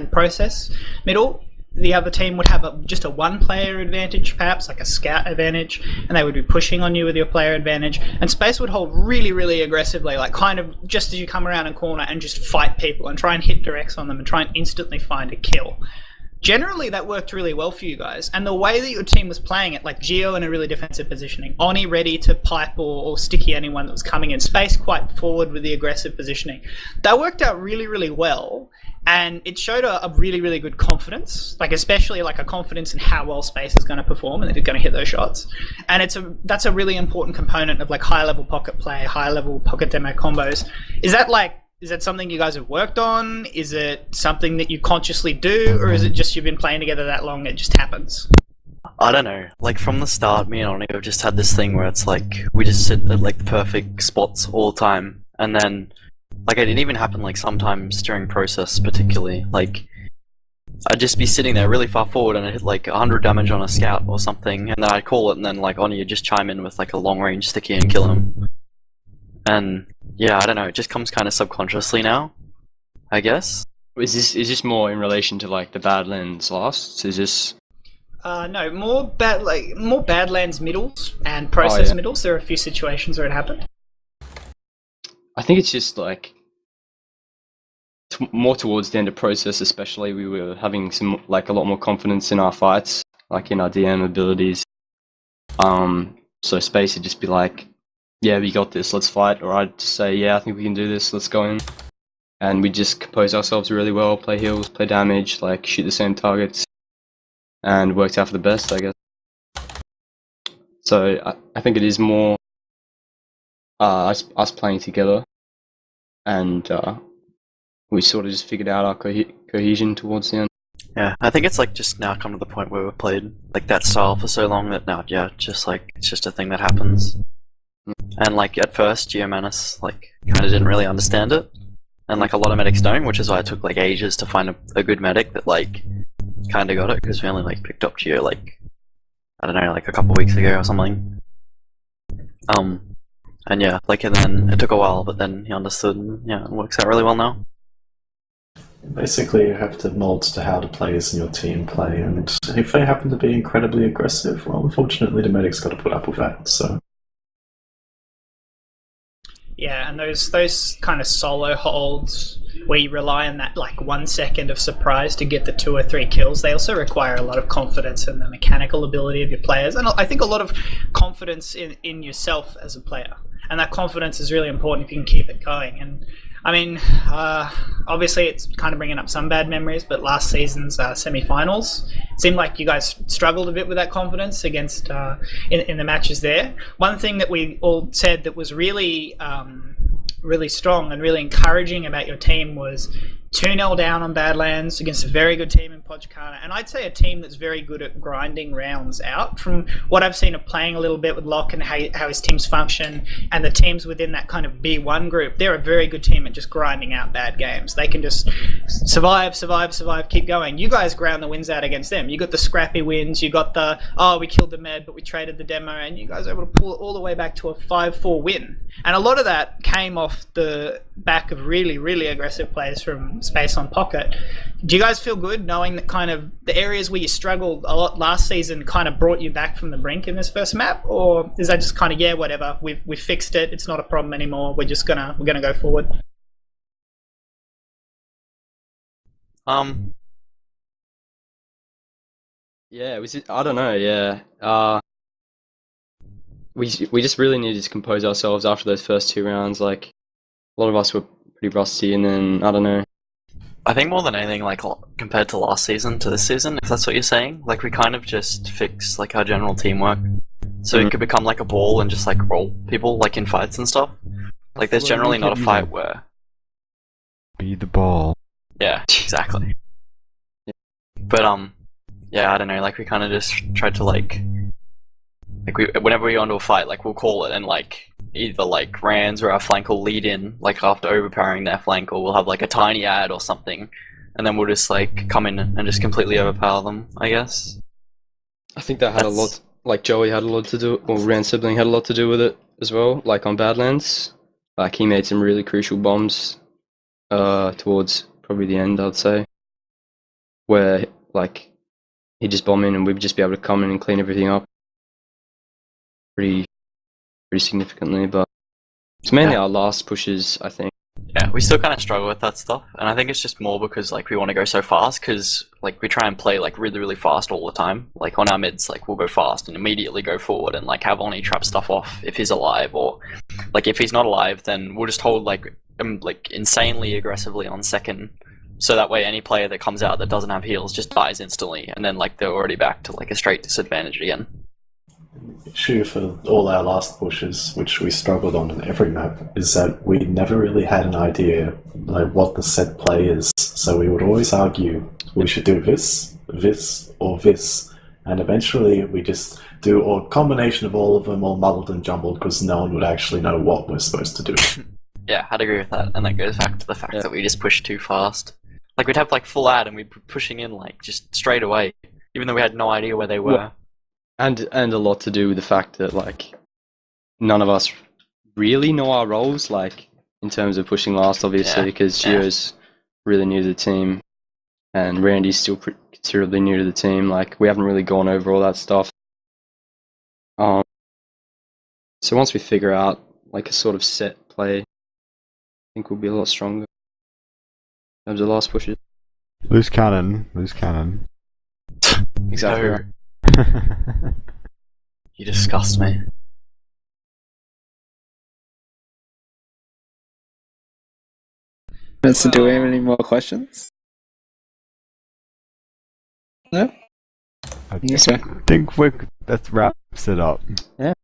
process middle. The other team would have just a one-player advantage, perhaps like a scout advantage, and they would be pushing on you with your player advantage. And Space would hold really, really aggressively, like kind of just as you come around a corner and just fight people and try and hit directs on them and try and instantly find a kill. Generally, that worked really well for you guys. And the way that your team was playing it, like Geo in a really defensive positioning, Oni ready to pipe or sticky anyone that was coming in, Space quite forward with the aggressive positioning. That worked out really, really well. And it showed a really, really good confidence, like especially like a confidence in how well Space is going to perform and if it's going to hit those shots. And that's a really important component of like high level pocket play, high level pocket demo combos. Is that something you guys have worked on? Is it something that you consciously do, or is it just you've been playing together that long it just happens? I don't know. Like from the start, me and Oni have just had this thing where it's like we just sit at like the perfect spots all the time, and then. Like, it didn't even happen, like, sometimes during process, particularly. Like, I'd just be sitting there really far forward and I'd hit, like, 100 damage on a scout or something, and then I'd call it, and then, like, Oni would just chime in with, like, a long-range sticky and kill him. And, yeah, I don't know, it just comes kind of subconsciously now, I guess. Is this more in relation to, like, the Badlands lasts? Is this... No, more Badlands middles and process middles. There are a few situations where it happened. I think it's just, like... more towards the end of process, especially, we were having some a lot more confidence in our fights, like in our DM abilities. So Space would just be like, "Yeah, we got this. Let's fight." Or I'd just say, "Yeah, I think we can do this. Let's go in." And we just compose ourselves really well, play heals, play damage, like shoot the same targets, and worked out for the best, I guess. So I think it is more us playing together, and. We sort of just figured out our cohesion towards the end. Yeah, I think it's like just now come to the point where we've played like that style for so long that now, yeah, just like it's just a thing that happens. And like at first, Geomanus like kind of didn't really understand it, and like a lot of medics don't, which is why it took like ages to find a good medic that like kind of got it, because we only like picked up Geo like I don't know, like a couple weeks ago or something. And yeah, like and then it took a while, but then he understood, and yeah, it works out really well now. Basically, you have to mold to how the players in your team play, and if they happen to be incredibly aggressive, well, unfortunately, the medic's got to put up with that. So, yeah, and those kind of solo holds where you rely on that like 1 second of surprise to get the 2 or 3 kills, they also require a lot of confidence in the mechanical ability of your players, and I think a lot of confidence in yourself as a player. And that confidence is really important if you can keep it going. And I mean, obviously it's kind of bringing up some bad memories, but last season's semi-finals, it seemed like you guys struggled a bit with that confidence against in the matches there. One thing that we all said that was really really strong and really encouraging about your team was 2-0 down on Badlands against a very good team in Pojkarna, and I'd say a team that's very good at grinding rounds out. From what I've seen of playing a little bit with Locke and how his teams function, and the teams within that kind of B1 group, they're a very good team at just grinding out bad games. They can just survive, keep going. You guys ground the wins out against them. You got the scrappy wins, you got the, oh, we killed the med, but we traded the demo, and you guys were able to pull it all the way back to a 5-4 win. And a lot of that came off the back of really, really aggressive plays from Space on Pocket. Do you guys feel good knowing that kind of the areas where you struggled a lot last season kind of brought you back from the brink in this first map, or is that just kind of, yeah, whatever, we've fixed it, it's not a problem anymore, we're gonna go forward? Yeah, it was. I don't know. Yeah. We just really needed to compose ourselves after those first 2 rounds. Like, a lot of us were pretty rusty, and then I don't know. I think more than anything, like compared to last season to this season, if that's what you're saying, like we kind of just fixed like our general teamwork, so it could become like a ball and just like roll people like in fights and stuff. Like there's generally not a fight where be the ball. Yeah, exactly. But yeah, I don't know. Like we kind of just tried to like whenever we go into a fight, like we'll call it, and like either like Rands or our flank will lead in, like after overpowering their flank, or we'll have like a tiny ad or something, and then we'll just like come in and just completely overpower them, I guess. I think that had a lot, like Joey had a lot to do, or Rand's sibling had a lot to do with it as well, like on Badlands. Like he made some really crucial bombs towards probably the end, I'd say. where like he'd just bomb in and we'd just be able to come in and clean everything up pretty significantly. But it's mainly our last pushes, I think. Yeah, we still kind of struggle with that stuff, and I think it's just more because like we want to go so fast, because like we try and play like really fast all the time. Like on our mids, like we'll go fast and immediately go forward and like have Oni trap stuff off if he's alive, or like if he's not alive, then we'll just hold like insanely aggressively on second, so that way any player that comes out that doesn't have heals just dies instantly, and then like they're already back to like a straight disadvantage again. Issue for all our last pushes, which we struggled on every map, is that we never really had an idea like what the set play is. So we would always argue we should do this, or this, and eventually we just do a combination of all of them, all muddled and jumbled, because no one would actually know what we're supposed to do. Yeah, I'd agree with that, and that goes back to the fact that we just push too fast. Like we'd have like full ad and we'd be pushing in like just straight away, even though we had no idea where they were. Well, and a lot to do with the fact that like none of us really know our roles, like in terms of pushing last, obviously, because Gio's really new to the team and Randy's still considerably new to the team. Like we haven't really gone over all that stuff. So once we figure out like a sort of set play, I think we'll be a lot stronger in terms of last pushes. Loose cannon. Exactly. No. Right. You disgust me. So do we have any more questions? No? I Yes, sir. think that wraps it up. Yeah.